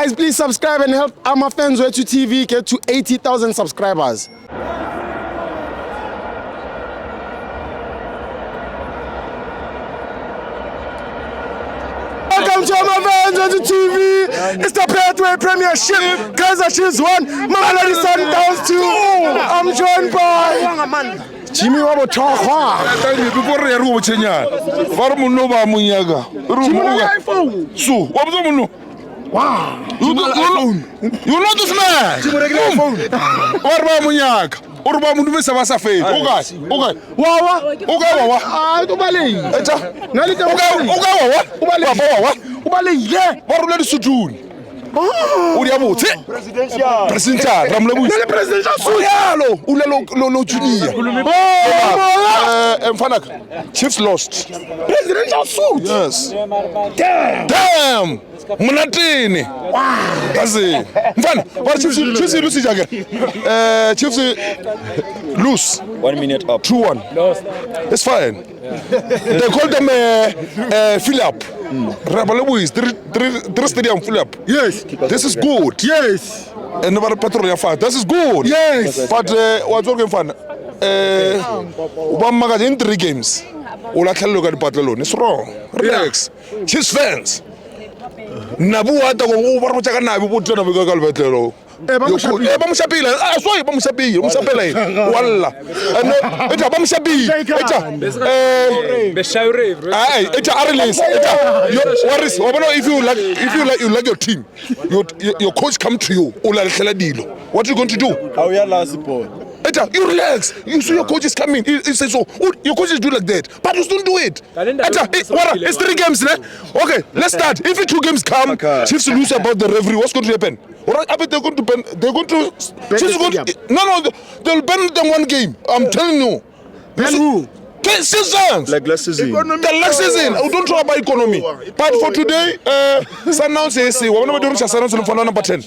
Guys, please subscribe and help Ama Fans Wetu TV get to 80,000 subscribers. Welcome to Ama Fans Wetu TV. It's the Pathway Premiership. Kaizer Chiefs 1, Mamelodi Sundowns 2. I'm joined by Jimmy Wabo Tohwa. Before they are Chenya, Varmunova Munyaga. So, what was the wow, you know this man? Orba Munyak, Orba Munvisa Vasafe. Okay. Wawa, Ogawa. Ah, Ubali. Nalita Ogawa. Ubali, yeah. What will you do? Uriamu, presidential, Ramlebu, presidential, Suyalo, Ulalo Junior. Fanak, Chiefs lost. Presidential suit. Yes. Damn. Munatini. That's it. Mfana, what Chiefs lose again? Chiefs lose. 1 minute up. 2-1. It's fine. They call them Philip. Rabalebu is 3 stadium Philip. Yes. This is good. Yes. And never petrol fight. This is good. Yes. But what's working fun? One magazine in 3 games. Ola can look at Barcelona. It's wrong. Relax. Chiefs fans. Nabu ata ko over machaka nabi botho na bika kalvetelo. Bamushabile. Ah, sorry, bamushabile. Bamushabile. Walla. Eta bamushabile. Eta. Beshaure. Ay, eta Arles. Eta. What is? If you like your team, your coach come to you. Ola hlela dilo. What are you going to do? How you last ball? Eta, you relax. You see your coach is coming. He says so. Your coaches do like that, but you don't do it. Eta, it's 3 games, ne? Okay, let's start. If 2 games come, Chiefs lose about the referee. What's going to happen? Alright, I bet they're going to ban. They're going to. Chiefs going to, no, they'll ban them 1 game. I'm telling you. Ban who? Seasons. Like last season. The last season. We don't talk about economy. But for today, Sundowns says, we're not doing Sundowns for number 10.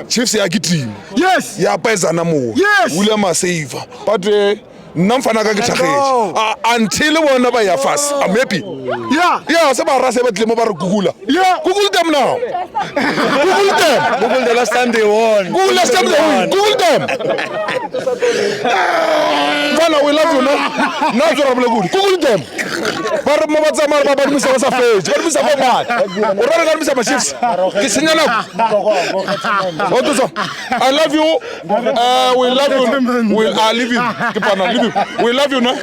Chiefs are getting. Yes. Yeah, Pesa Namu. Yes. William save. But Namfanaga get until one of your fast. I'm happy. Yeah, some are Rasa Google. Yeah, Google them now. Google them. Google the last time they won. Google last time they won. Google them. Fana, we love you, no? Now you're good. Google them. But Mabazama, Misa was a face. What was a bad? What are the Chiefs? I love you. We love you. I live you. We love you, no?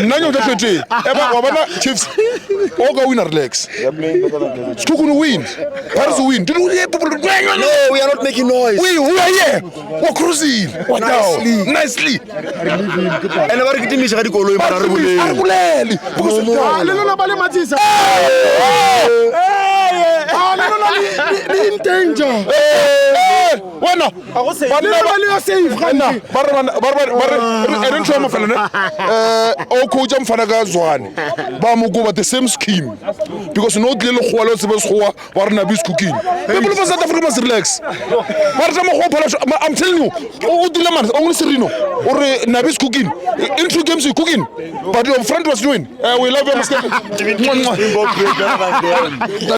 Nanyo Deputy. Wabana Chiefs. All go win our legs. Who's going to win? Where is the win? No, we are not making noise. We are here. We're cruising. Nicely. And about getting me shadi kolo Arbuleli. In danger. Bueno, the same scheme because no little cooking. People of South Africa must relax. I'm telling you, only Serino or Nabis cooking. In 2 games you cooking, but your friend was doing. We love you.